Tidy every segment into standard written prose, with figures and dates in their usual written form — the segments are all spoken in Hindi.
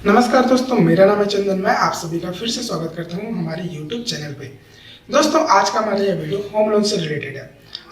नमस्कार दोस्तों, मेरा नाम है चंदन। मैं आप सभी का फिर से स्वागत करता हूं हमारे YouTube चैनल पे। दोस्तों, आज का हमारा यह वीडियो होम लोन से रिलेटेड है।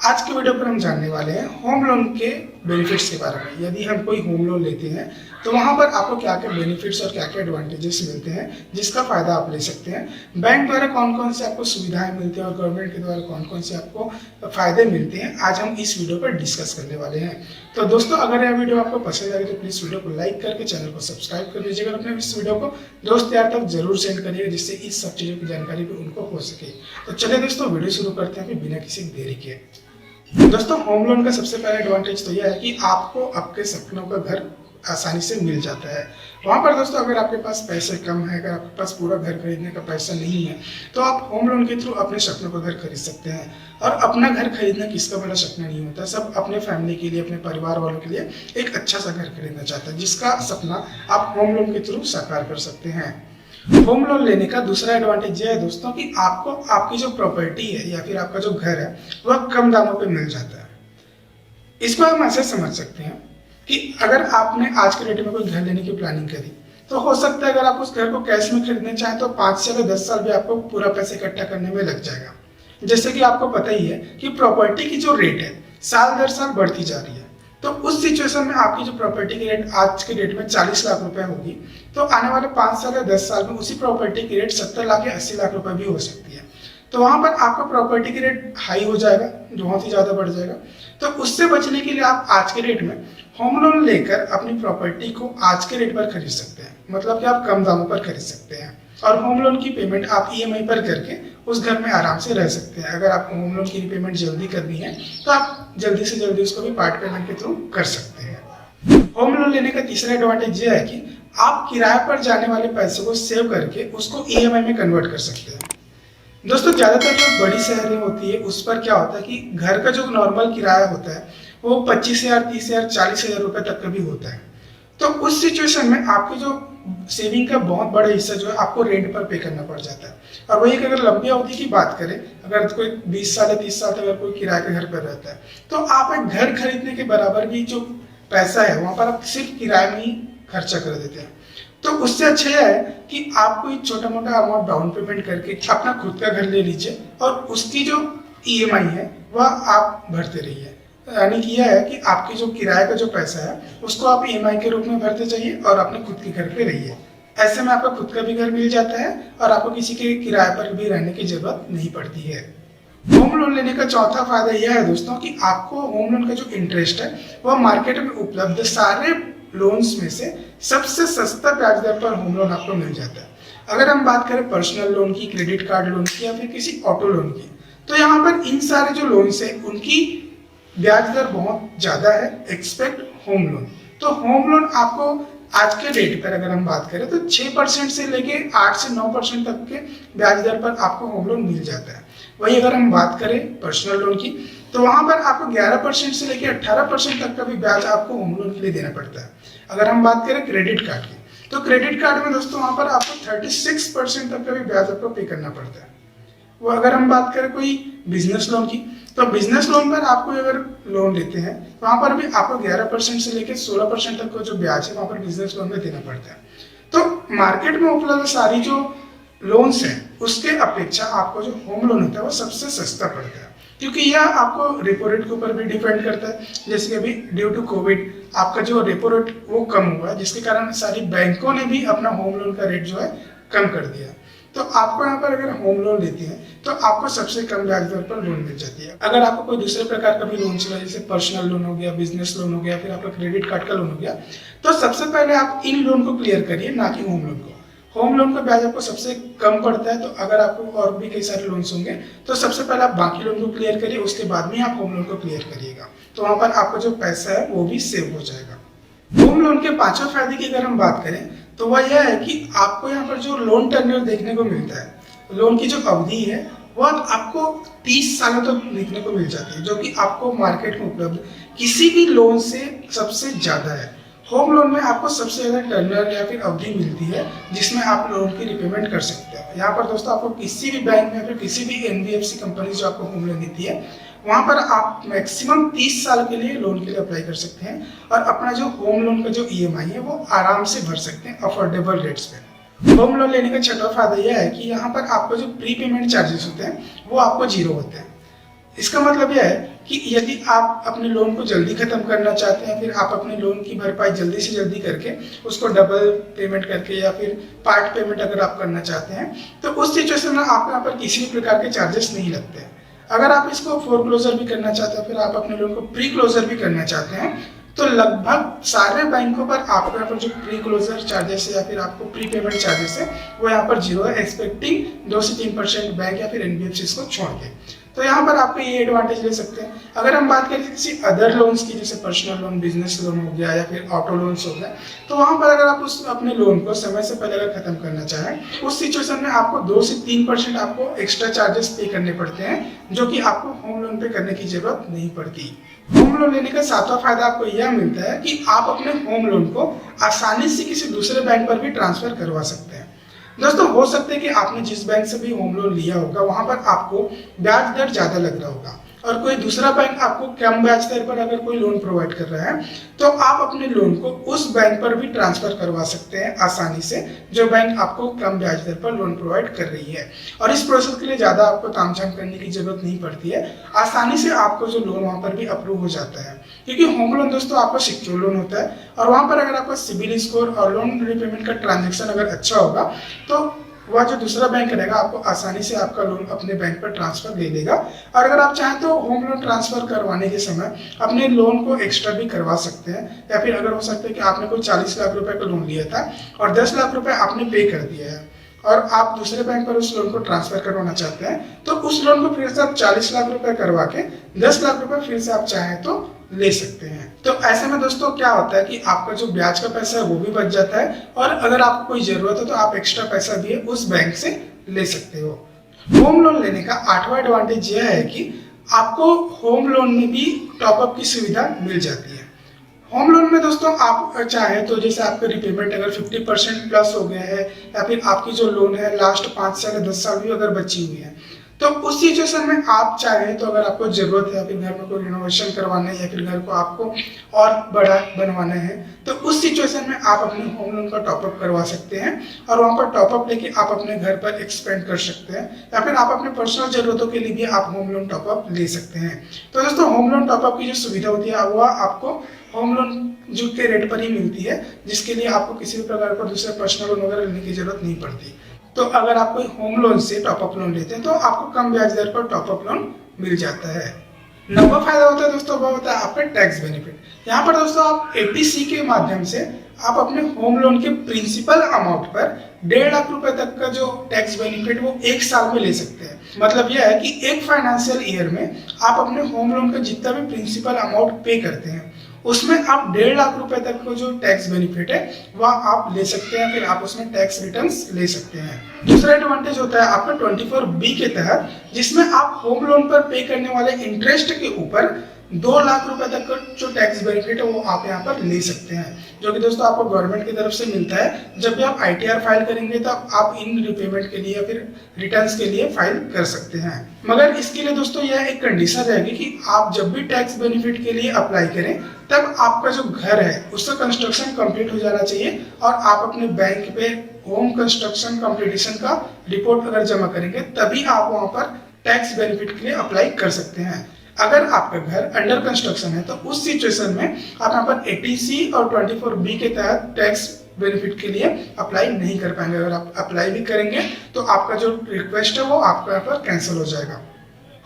आज के वीडियो पर हम जानने वाले हैं होम लोन के बेनिफिट्स के बारे में। यदि हम कोई होम लोन लेते हैं तो वहां पर आपको क्या क्या बेनिफिट्स और क्या क्या एडवांटेजेस मिलते हैं जिसका फायदा आप ले सकते हैं। बैंक द्वारा कौन कौन से आपको सुविधाएं मिलती हैं और गवर्नमेंट के द्वारा कौन कौन से आपको फायदे मिलते हैं, आज हम इस वीडियो पर डिस्कस करने वाले हैं। तो दोस्तों, अगर यह वीडियो आपको पसंद आए तो प्लीज वीडियो को लाइक करके चैनल को सब्सक्राइब कर लीजिएगा। अपने इस वीडियो को दोस्त यार तक जरूर सेंड करिएगा जिससे इस सब चीजों की जानकारी भी उनको हो सके। तो चलिए दोस्तों, वीडियो शुरू करते हैं बिना किसी देरी के। दोस्तों, होम लोन का सबसे पहला एडवांटेज तो यह है कि आपको आपके सपनों का घर आसानी से मिल जाता है। वहाँ पर दोस्तों, अगर आपके पास पैसे कम है, अगर आपके पास पूरा घर खरीदने का पैसा नहीं है, तो आप होम लोन के थ्रू अपने सपनों का घर खरीद सकते हैं। और अपना घर खरीदना किसका बड़ा सपना नहीं होता, सब अपने फैमिली के लिए, अपने परिवार वालों के लिए एक अच्छा सा घर खरीदना चाहता है, जिसका सपना आप होम लोन के थ्रू साकार कर सकते हैं। होम लोन लेने का दूसरा एडवांटेज यह है दोस्तों कि आपको आपकी जो प्रॉपर्टी है या फिर आपका जो घर है वह कम दामों पे मिल जाता है। इसको हम ऐसे समझ सकते हैं कि अगर आपने आज के डेट में कोई घर लेने की प्लानिंग करी तो हो सकता है अगर आप उस घर को कैश में खरीदना चाहें तो 5 से 10 साल भी आपको पूरा पैसे इकट्ठा करने में लग जाएगा। जैसे कि आपको पता ही है कि प्रॉपर्टी की जो रेट है साल दर साल बढ़ती जा रही है। तो उस सिचुएशन में आपकी जो प्रॉपर्टी की रेट आज के डेट में 40 लाख रुपए होगी, तो आने वाले 5 साल या 10 साल में उसी प्रॉपर्टी की रेट 70 लाख या 80 लाख रुपए भी हो सकती है। तो वहां पर आपका प्रॉपर्टी की रेट हाई हो जाएगा, बहुत ही ज्यादा बढ़ जाएगा। तो उससे बचने के लिए आप आज के रेट में होम लोन लेकर अपनी प्रॉपर्टी को आज के रेट पर खरीद सकते हैं। मतलब कि आप कम दामों पर खरीद सकते हैं और होम लोन की पेमेंट आप ईएमआई पर करके उस घर में आराम से रह सकते हैं। अगर आपको होम लोन की रिपेमेंट जल्दी करनी है तो आप जल्दी से जल्दी उसको भी पार्ट पेमेंट के थ्रू कर सकते हैं। होम लोन लेने का तीसरा एडवांटेज यह है कि आप किराए पर जाने वाले पैसे को सेव करके उसको ईएमआई में कन्वर्ट कर सकते हैं। दोस्तों, ज्यादातर जो बड़ी शहरें होती है उस पर क्या होता है कि घर का जो नॉर्मल किराया होता है वो 25,000, 30,000, 40,000 रुपए तक का भी होता है। तो उस सिचुएशन में आपकी जो सेविंग का बहुत बड़ा हिस्सा जो है आपको रेंट पर पे करना पड़ जाता है। और वही अगर लंबी अवधि की बात करें, अगर कोई 20 साल या 30 साल तक अगर कोई किराए के घर पर रहता है तो आप एक घर खरीदने के बराबर भी जो पैसा है वहां पर आप सिर्फ किराए में ही खर्चा कर देते हैं। तो उससे अच्छा यह है कि आप कोई छोटा मोटा अमाउंट डाउन पेमेंट करके अपना खुद का घर ले लीजिए और उसकी जो ईएमआई है वह आप भरते रहिए। यानी कि यह है कि आपकी जो किराए का जो पैसा है उसको आप ईएमआई के रूप में भरते जाइए और अपने खुद के घर पे रहिए। ऐसे में आपका खुद का भी घर मिल जाता है और आपको किसी के किराए पर भी रहने की जरूरत नहीं पड़ती है। होम लोन लेने का चौथा फायदा यह है दोस्तों कि आपको होम लोन का जो इंटरेस्ट है वह मार्केट में उपलब्ध सारे लोन्स में से सबसे सस्ता ब्याज दर पर होम लोन आपको मिल जाता है। अगर हम बात करें पर्सनल लोन की, क्रेडिट कार्ड लोन की या फिर किसी ऑटो लोन की, तो यहाँ पर इन सारे जो लोन्स है उनकी ब्याज दर बहुत ज्यादा है एक्सपेक्ट होम लोन। तो होम लोन आपको आज के डेट पर अगर हम बात करें तो 6% से लेके 8 से 9% तक के ब्याज दर पर आपको होम लोन मिल जाता है। वही अगर हम बात करें पर्सनल लोन की तो वहां पर आपको 11% से लेके 18% तक का भी ब्याज आपको होम लोन के लिए देना पड़ता है। अगर हम बात करें क्रेडिट कार्ड की तो क्रेडिट कार्ड में दोस्तों वहां पर आपको 36% तक का भी ब्याज आपको पे करना पड़ता है। वो अगर हम बात करें कोई बिजनेस लोन की तो बिजनेस लोन पर आपको अगर लोन लेते हैं वहां पर भी आपको 11% से लेकर 16% तक का जो ब्याज है वहां पर बिजनेस लोन में देना पड़ता है। तो मार्केट में उपलब्ध सारी जो लोन्स हैं उसके अपेक्षा आपको जो होम लोन होता है वो सबसे सस्ता पड़ता है, क्योंकि यह आपको रेपो रेट के ऊपर भी डिपेंड करता है। जैसे कि अभी ड्यू टू कोविड आपका जो रेपो रेट वो कम हुआ है, जिसके कारण सारी बैंकों ने भी अपना होम लोन का रेट जो है कम कर दिया। तो आपको यहाँ पर अगर होम लोन लेते हैं तो आपको सबसे कम ब्याज दर पर लोन मिल जाती है। अगर आपको कोई दूसरे प्रकार का भी लोन चाहिए, जैसे पर्सनल लोन हो गया, बिजनेस लोन हो गया, फिर आपका क्रेडिट कार्ड का लोन हो गया, तो सबसे पहले आप इन लोन को क्लियर करिए, ना कि होम लोन को। होम लोन का ब्याज आपको सबसे कम पड़ता है। तो अगर आपको और भी कई सारे लोन्स होंगे तो सबसे पहले आप बाकी लोन को क्लियर करिए, उसके बाद में आप होम लोन को क्लियर करिएगा। तो वहां पर आपका जो पैसा है वो भी सेव हो जाएगा। होम लोन के पांचवें फायदे की अगर हम बात करें तो वह यह है कि आपको यहाँ पर जो लोन टेन्योर देखने को मिलता है, लोन की जो अवधि है वह आपको 30 सालों तक देखने को मिल जाती है, जो कि आपको मार्केट में उपलब्ध किसी भी लोन से सबसे ज्यादा है। होम लोन में आपको सबसे ज्यादा टर्नर या फिर अवधि मिलती है जिसमें आप लोन की रिपेमेंट कर सकते हैं। यहाँ पर दोस्तों आपको किसी भी बैंक में या फिर किसी भी एनबीएफसी कंपनी जो आपको होम लोन देती है वहाँ पर आप मैक्सिमम 30 साल के लिए लोन के लिए अप्लाई कर सकते हैं और अपना जो होम लोन का जो EMI है वो आराम से भर सकते हैं अफोर्डेबल रेट्स पे। होम लोन लेने का छठा फायदा यह है कि यहाँ पर आपको जो प्री पेमेंट चार्जेस होते हैं वो आपको 0 होते हैं। इसका मतलब यह है कि यदि आप अपने लोन को जल्दी खत्म करना चाहते हैं, फिर आप अपने लोन की भरपाई जल्दी से जल्दी करके उसको डबल पेमेंट करके या फिर पार्ट पेमेंट अगर आप करना चाहते हैं, तो उस सिचुएशन में आपके यहाँ पर किसी भी प्रकार के चार्जेस नहीं लगते हैं। अगर आप इसको फोरक्लोजर भी करना चाहते हैं, फिर आप अपने लोन को प्री क्लोजर भी करना चाहते हैं, तो लगभग सारे बैंकों पर आपको यहाँ पर जो प्री क्लोजर चार्जेस है या फिर आपको प्री पेमेंट चार्जेस है वो यहाँ पर 0 है, एक्सपेक्टिंग 2 से 3% बैंक या फिर NBFCs को छोड़ के। तो यहाँ पर आपको ये एडवांटेज ले सकते हैं। अगर हम बात करें किसी अदर लोन्स की, जैसे पर्सनल लोन, बिजनेस लोन हो गया या फिर ऑटो लोन्स हो गया, तो वहाँ पर अगर आप उस अपने लोन को समय से पहले अगर खत्म करना चाहें, उस सिचुएशन में आपको 2 से 3% आपको एक्स्ट्रा चार्जेस पे करने पड़ते हैं, जो कि आपको होम लोन पे करने की जरूरत नहीं पड़ती। होम लोन लेने का 7वां फायदा आपको यह मिलता है कि आप अपने होम लोन को आसानी से किसी दूसरे बैंक पर भी ट्रांसफर करवा सकते हैं। दोस्तों, हो सकता है कि आपने जिस बैंक से भी होम लोन लिया होगा वहां पर आपको ब्याज दर ज्यादा लग रहा होगा और कोई दूसरा बैंक आपको कम ब्याज दर पर अगर कोई लोन प्रोवाइड कर रहा है, तो आप अपने लोन को उस बैंक पर भी ट्रांसफर करवा सकते हैं आसानी से, जो बैंक आपको कम ब्याज दर पर लोन प्रोवाइड कर रही है। और इस प्रोसेस के लिए ज्यादा आपको तामझाम करने की जरूरत नहीं पड़ती है, आसानी से आपको जो लोन वहां पर भी अप्रूव हो जाता है। क्योंकि होम लोन दोस्तों आपका सिक्योर लोन होता है और वहां पर अगर आपका सिबिल स्कोर और लोन रिपेमेंट का ट्रांजेक्शन अगर अच्छा होगा, तो वह जो दूसरा बैंक रहेगा आपको आसानी से आपका लोन अपने बैंक पर ट्रांसफर दे देगा। और अगर आप चाहें तो होम लोन ट्रांसफर करवाने के समय अपने लोन को एक्स्ट्रा भी करवा सकते हैं, या फिर अगर हो सकता है कि आपने कोई 40 लाख रुपए का लोन लिया था और 10 लाख रुपए आपने पे कर दिया है और आप दूसरे बैंक पर उस लोन को ट्रांसफर करवाना चाहते हैं, तो उस लोन को फिर से आप 40 लाख रुपए करवा के 10 लाख रुपए फिर से आप चाहें तो ले सकते हैं। तो ऐसे में दोस्तों क्या होता है कि आपका जो ब्याज का पैसा है वो भी बच जाता है और अगर आपको कोई जरूरत है तो आप एक्स्ट्रा पैसा भी उस बैंक से ले सकते हो। होम लोन लेने का 8वां एडवांटेज यह है कि आपको होम लोन में भी टॉपअप की सुविधा मिल जाती है। होम लोन में दोस्तों आप चाहे तो जैसे आपका रिपेमेंट अगर 50% प्लस हो गया है या फिर आपकी जो लोन है लास्ट 5 साल या 10 साल भी अगर बची हुई है, तो उस सिचुएशन में आप चाहें तो अगर आपको जरूरत है, फिर घर में कोई रिनोवेशन करवाना है या फिर घर को आपको और बड़ा बनवाना है, तो उस सिचुएशन में आप अपने होम लोन का टॉपअप करवा सकते हैं और वहां पर टॉपअप लेके आप अपने घर पर एक्सपेंड कर सकते हैं या फिर आप अपने पर्सनल जरूरतों के लिए भी आप होम लोन टॉपअप ले सकते हैं। तो दोस्तों, होम लोन टॉपअप की जो सुविधा होती है वह आपको होम लोन जो के रेट पर ही मिलती है, जिसके लिए आपको किसी भी प्रकार का दूसरा पर्सनल लोन वगैरह लेने की जरूरत नहीं पड़ती। तो अगर आप कोई होम लोन से टॉपअप लोन लेते हैं तो आपको कम ब्याज दर पर टॉपअप लोन मिल जाता है। 9वां फायदा होता है दोस्तों, वो होता है आपका टैक्स बेनिफिट। यहाँ पर दोस्तों आप ATC के माध्यम से आप अपने होम लोन के प्रिंसिपल अमाउंट पर 1.5 लाख रुपए तक का जो टैक्स बेनिफिट वो 1 साल में ले सकते हैं। मतलब यह है कि एक फाइनेंशियल ईयर में आप अपने होम लोन का जितना भी प्रिंसिपल अमाउंट पे करते हैं उसमें आप 1.5 लाख रुपए तक का जो टैक्स बेनिफिट है वह आप ले सकते हैं, फिर आप उसमें टैक्स रिटर्न्स ले सकते हैं। दूसरा एडवांटेज होता है आपका 24B के तहत, जिसमें आप होम लोन पर पे करने वाले इंटरेस्ट के ऊपर 2 लाख रुपए तक का जो टैक्स बेनिफिट है वो आप यहाँ पर ले सकते हैं, जो कि दोस्तों आपको गवर्नमेंट की तरफ से मिलता है। जब भी आप ITR फाइल करेंगे तो आप इन रिपेमेंट के लिए या फिर रिटर्न्स के लिए फाइल कर सकते हैं। मगर इसके लिए दोस्तों यह एक कंडीशन रहेगी कि आप जब भी टैक्स बेनिफिट के लिए अप्लाई करें तब आपका जो घर है उसका कंस्ट्रक्शन कंप्लीट हो जाना चाहिए और आप अपने बैंक पे होम कंस्ट्रक्शन कंप्लीटेशन का रिपोर्ट अगर जमा करेंगे तभी आप वहां पर टैक्स बेनिफिट के लिए अप्लाई कर सकते हैं। अगर आपका घर अंडर कंस्ट्रक्शन है तो उस सिचुएशन में आप यहाँ पर ATC और 24B के तहत टैक्स बेनिफिट के लिए अप्लाई नहीं कर पाएंगे। अगर आप अप्लाई भी करेंगे तो आपका जो रिक्वेस्ट है वो आपका यहाँ पर कैंसिल हो जाएगा।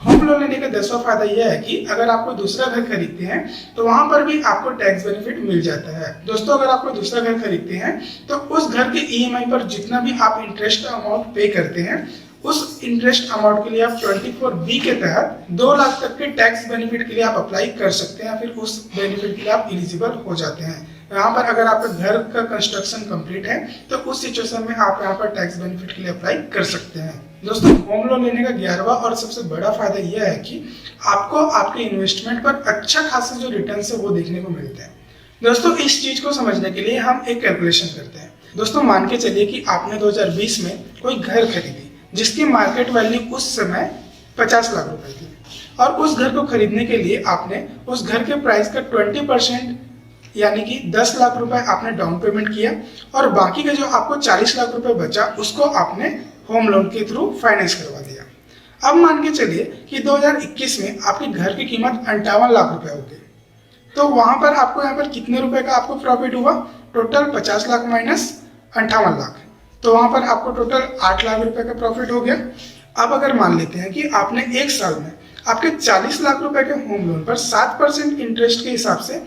होम लोन लेने का 10वां फायदा यह है कि अगर आप कोई दूसरा घर खरीदते हैं तो वहां पर भी आपको टैक्स बेनिफिट मिल जाता है। दोस्तों, अगर आप कोई दूसरा घर खरीदते हैं तो उस घर के EMI पर जितना भी आप इंटरेस्ट अमाउंट पे करते हैं उस इंटरेस्ट अमाउंट के लिए आप 24B के तहत 2 लाख तक के टैक्स बेनिफिट के लिए आप अप्लाई कर सकते हैं, फिर उस बेनिफिट के लिए आप एलिजिबल हो जाते हैं। यहाँ पर अगर आपका घर का कंस्ट्रक्शन कंप्लीट है तो उस सिचुएशन में आप यहाँ पर टैक्स बेनिफिट के लिए अप्लाई कर सकते हैं। दोस्तों, होम लोन लेने का 11वां और सबसे बड़ा फायदा यह है कि आपको आपके इन्वेस्टमेंट पर अच्छा खासा जो रिटर्न है वो देखने को मिलते हैं। दोस्तों, इस चीज को समझने के लिए हम एक कैलकुलेशन करते हैं। दोस्तों, मान के चलिए कि आपने 2020 में कोई घर खरीदी जिसकी मार्केट वैल्यू उस समय 50 लाख रुपए थी और उस घर को खरीदने के लिए आपने उस घर के प्राइस का 20% यानी कि 10 लाख रुपए आपने डाउन पेमेंट किया और बाकी का जो आपको 40 लाख रुपए बचा उसको आपने होम लोन के थ्रू फाइनेंस करवा दिया। अब मान के चलिए कि 2021 में आपके घर की कीमत 58 लाख रुपए हो गई, तो वहां पर आपको यहाँ पर कितने रुपए का आपको प्रॉफिट हुआ? टोटल 50 लाख माइनस 58 लाख, तो वहां पर आपको टोटल 8 लाख रुपए का प्रॉफिट हो गया। अब अगर मान लेते हैं कि आपने एक साल में आपके 40 लाख रुपए के होम लोन पर 7% इंटरेस्ट के हिसाब से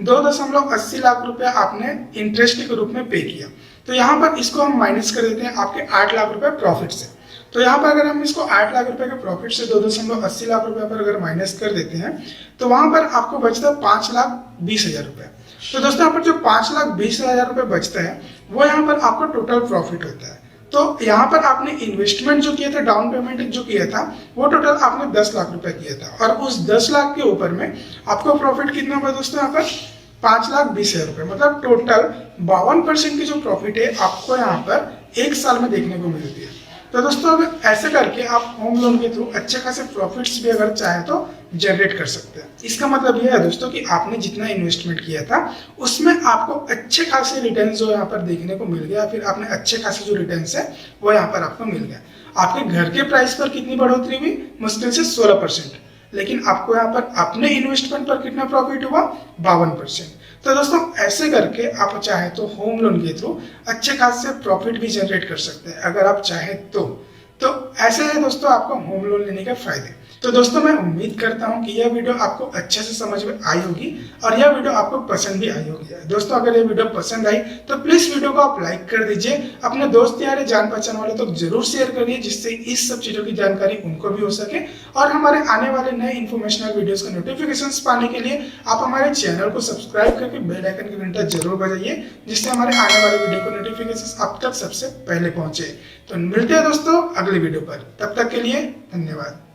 2.80 लाख रुपए आपने इंटरेस्ट के रूप में पे किया, तो यहाँ पर इसको हम माइनस कर देते हैं आपके 8 लाख रुपए प्रॉफिट से। तो यहाँ पर अगर हम इसको 8 लाख रुपए के प्रॉफिट से 2.80 लाख रुपए पर अगर माइनस कर देते हैं तो वहां पर आपको बचता है 5,20,000 रुपए। तो दोस्तों यहाँ पर जो 5,20,000 रुपए बचता है वो यहाँ पर आपका टोटल प्रॉफिट होता है। तो यहाँ पर आपने इन्वेस्टमेंट जो किया था, डाउन पेमेंट जो किया था, वो टोटल आपने 10 लाख रुपए किया था और उस 10 लाख के ऊपर में आपको प्रॉफिट कितना हुआ दोस्तों? यहाँ पर 5,20,000 रुपए, मतलब टोटल 52% की जो प्रॉफिट है आपको यहाँ पर एक साल में देखने को मिलती है। तो दोस्तों अब ऐसे करके आप होम लोन के थ्रू अच्छे खासे प्रॉफिट्स भी अगर चाहे तो जनरेट कर सकते हैं। इसका मतलब यह है दोस्तों कि आपने जितना इन्वेस्टमेंट किया था उसमें आपको अच्छे खासे रिटर्न जो यहाँ पर देखने को मिल गया, फिर आपने अच्छे खासे जो रिटर्न्स है वो यहाँ पर आपको मिल गया। आपके घर के प्राइस पर कितनी बढ़ोतरी हुई? मुश्किल से 16%, लेकिन आपको यहाँ पर अपने इन्वेस्टमेंट पर कितना प्रॉफिट हुआ? 52%। तो दोस्तों ऐसे करके आप चाहे तो होम लोन के थ्रू अच्छे खासे प्रॉफिट भी जनरेट कर सकते हैं अगर आप चाहे तो ऐसे है दोस्तों आपको होम लोन लेने के फायदे। तो दोस्तों मैं उम्मीद करता हूं कि यह वीडियो आपको अच्छे से समझ में आई होगी और यह वीडियो आपको पसंद भी आई होगी। दोस्तों अगर ये वीडियो पसंद आई तो प्लीज वीडियो को आप लाइक कर दीजिए, अपने दोस्त यार जान पहचान वाले तो जरूर शेयर करिए जिससे इस सब चीजों की जानकारी उनको भी हो सके। और हमारे आने वाले नए इन्फॉर्मेशनल वीडियोस का नोटिफिकेशन पाने के लिए आप हमारे चैनल को सब्सक्राइब करके बेल आइकन की घंटा जरूर बजाइए जिससे हमारे आने वाले वीडियो को नोटिफिकेशन आप तक सबसे पहले पहुंचे। तो मिलते हैं दोस्तों अगली वीडियो पर, तब तक के लिए धन्यवाद।